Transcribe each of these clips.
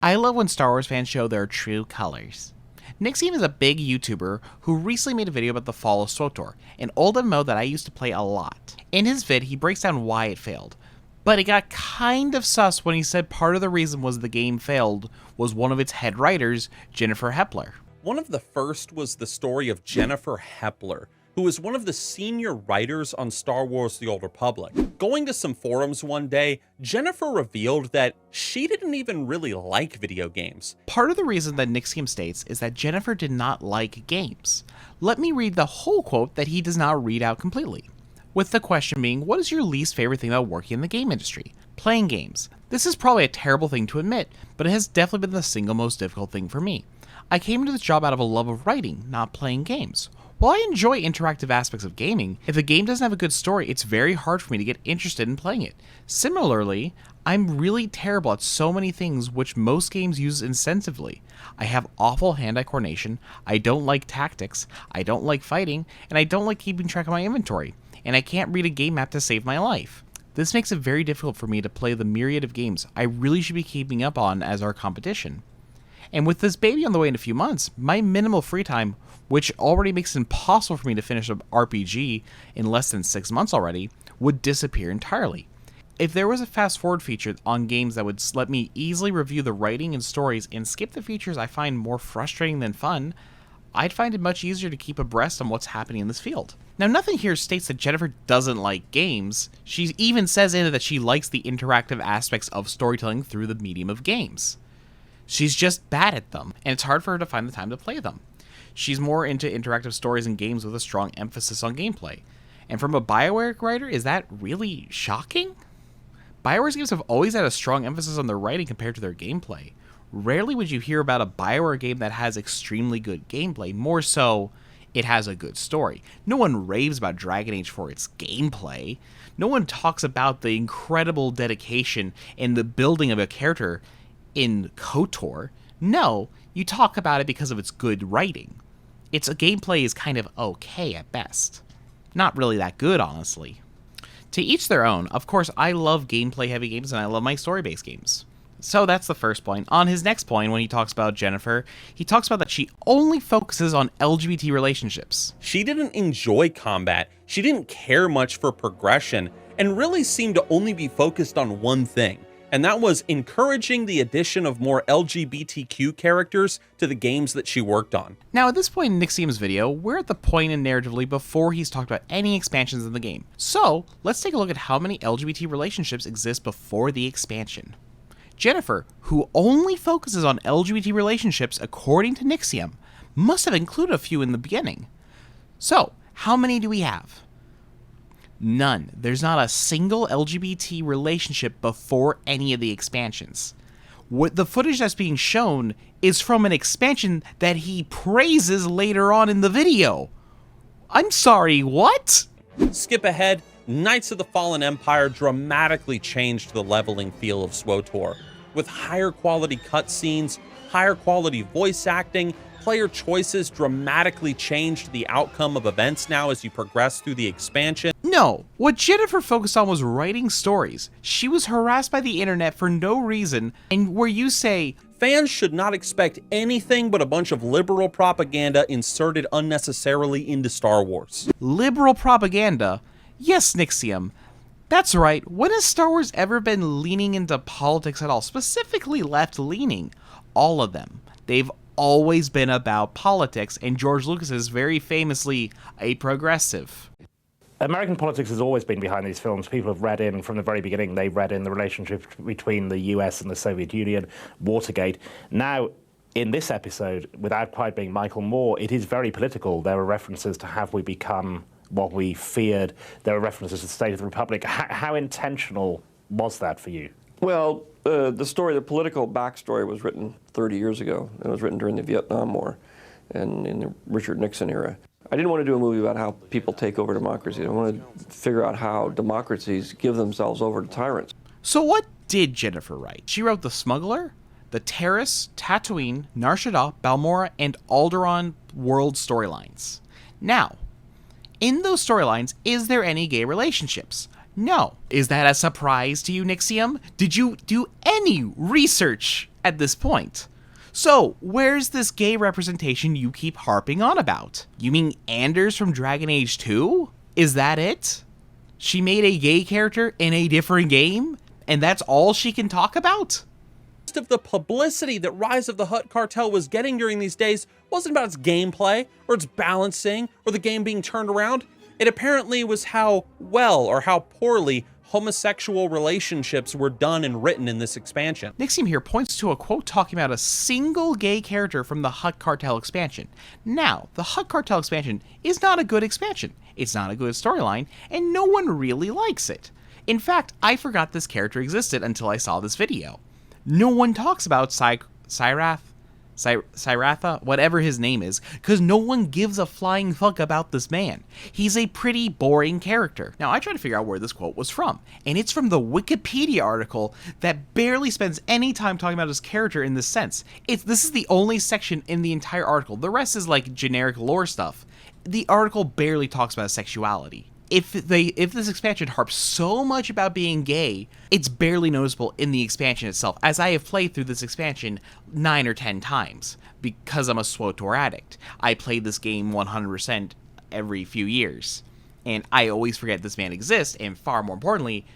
I love when Star Wars fans show their true colors. Nixxiom is a big YouTuber who recently made a video about the fall of Swtor, an old MMO that I used to play a lot. In his vid, he breaks down why it failed, but it got kind of sus when he said part of the reason was the game failed was one of its head writers, Jennifer Hepler. One of the first was the story of Jennifer Hepler, who is one of the senior writers on Star Wars: The Old Republic. Going to some forums one day, Jennifer revealed that she didn't even really like video games. Part of the reason that Nixxiom states is that Jennifer did not like games. Let me read the whole quote that he does not read out completely. With the question being, what is your least favorite thing about working in the game industry? Playing games. This is probably a terrible thing to admit, but it has definitely been the single most difficult thing for me. I came into this job out of a love of writing, not playing games. While I enjoy interactive aspects of gaming, if the game doesn't have a good story, it's very hard for me to get interested in playing it. Similarly, I'm really terrible at so many things which most games use incentively. I have awful hand-eye coordination, I don't like tactics, I don't like fighting, and I don't like keeping track of my inventory, and I can't read a game map to save my life. This makes it very difficult for me to play the myriad of games I really should be keeping up on as our competition. And with this baby on the way in a few months, my minimal free time, which already makes it impossible for me to finish an RPG in less than 6 months already, would disappear entirely. If there was a fast forward feature on games that would let me easily review the writing and stories and skip the features I find more frustrating than fun, I'd find it much easier to keep abreast on what's happening in this field. Now, nothing here states that Jennifer doesn't like games. She even says in it that she likes the interactive aspects of storytelling through the medium of games. She's just bad at them, and it's hard for her to find the time to play them. She's more into interactive stories and games with a strong emphasis on gameplay. And from a BioWare writer, is that really shocking? BioWare's games have always had a strong emphasis on their writing compared to their gameplay. Rarely would you hear about a BioWare game that has extremely good gameplay, more so, it has a good story. No one raves about Dragon Age for its gameplay. No one talks about the incredible dedication in the building of a character in KOTOR. No, you talk about it because of its good writing. Its gameplay is kind of okay at best. Not really that good, honestly. To each their own. Of course, I love gameplay-heavy games and I love my story-based games. So that's the first point. On his next point, when he talks about Jennifer, he talks about that she only focuses on LGBT relationships. She didn't enjoy combat, she didn't care much for progression, and really seemed to only be focused on one thing, and that was encouraging the addition of more LGBTQ characters to the games that she worked on. Now, at this point in Nixxiom's video, we're at the point in narratively before he's talked about any expansions in the game. So, let's take a look at how many LGBT relationships exist before the expansion. Jennifer, who only focuses on LGBT relationships according to Nixxiom, must have included a few in the beginning. So, how many do we have? None. There's not a single LGBT relationship before any of the expansions. What the footage that's being shown is from an expansion that he praises later on in the video. I'm sorry, what? Skip ahead, Knights of the Fallen Empire dramatically changed the leveling feel of Swtor. With higher quality cutscenes, higher quality voice acting, player choices dramatically changed the outcome of events now as you progress through the expansion. No, what Jennifer focused on was writing stories. She was harassed by the internet for no reason, and where you say, fans should not expect anything but a bunch of liberal propaganda inserted unnecessarily into Star Wars. Liberal propaganda? Yes, Nixxiom. That's right, when has Star Wars ever been leaning into politics at all? Specifically left-leaning? All of them. They've always been about politics, and George Lucas is very famously a progressive. American politics has always been behind these films. People have read in, from the very beginning, they read in the relationship between the US and the Soviet Union, Watergate. Now, in this episode, without quite being Michael Moore, it is very political. There are references to have we become what we feared. There are references to the state of the Republic. How intentional was that for you? Well, the political backstory was written 30 years ago. It was written during the Vietnam War and in the Richard Nixon era. I didn't want to do a movie about how people take over democracy. I wanted to figure out how democracies give themselves over to tyrants. So what did Jennifer write? She wrote The Smuggler, The Terrace, Tatooine, Nar Shaddaa, Balmorra, and Alderaan world storylines. Now, in those storylines, is there any gay relationships? No. Is that a surprise to you, Nixxiom? Did you do any research at this point. So, where's this gay representation you keep harping on about? You mean Anders from Dragon Age 2? Is that it? She made a gay character in a different game, and that's all she can talk about? Most of the publicity that Rise of the Hutt Cartel was getting during these days wasn't about its gameplay, or its balancing, or the game being turned around. It apparently was how well or how poorly homosexual relationships were done and written in this expansion. Nixxiom here points to a quote talking about a single gay character from the Hutt Cartel expansion. Now, the Hutt Cartel expansion is not a good expansion. It's not a good storyline, and no one really likes it. In fact, I forgot this character existed until I saw this video. No one talks about Syratha, whatever his name is, because no one gives a flying fuck about this man. He's a pretty boring character. Now, I tried to figure out where this quote was from, and it's from the Wikipedia article that barely spends any time talking about his character in this sense. This is the only section in the entire article. The rest is like generic lore stuff. The article barely talks about sexuality. If this expansion harps so much about being gay, it's barely noticeable in the expansion itself, as I have played through this expansion 9 or 10 times, because I'm a Swtor addict. I play this game 100% every few years, and I always forget this man exists, and far more importantly,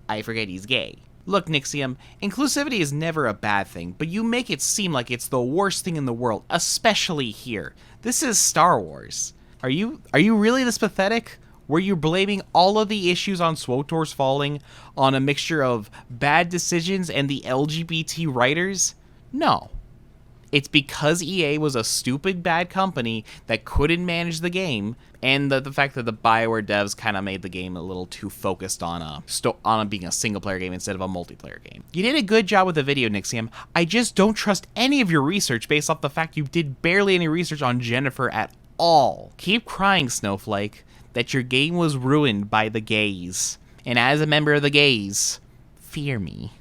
I forget he's gay. Look, Nixxiom, inclusivity is never a bad thing, but you make it seem like it's the worst thing in the world, especially here. This is Star Wars. Are you really this pathetic? Were you blaming all of the issues on Swotor's falling on a mixture of bad decisions and the LGBT writers? No. It's because EA was a stupid bad company that couldn't manage the game, and the fact that the BioWare devs kind of made the game a little too focused on being a single-player game instead of a multiplayer game. You did a good job with the video, Nixxiom. I just don't trust any of your research based off the fact you did barely any research on Jennifer at all. Keep crying, Snowflake, that your game was ruined by the gays. And as a member of the gays, fear me.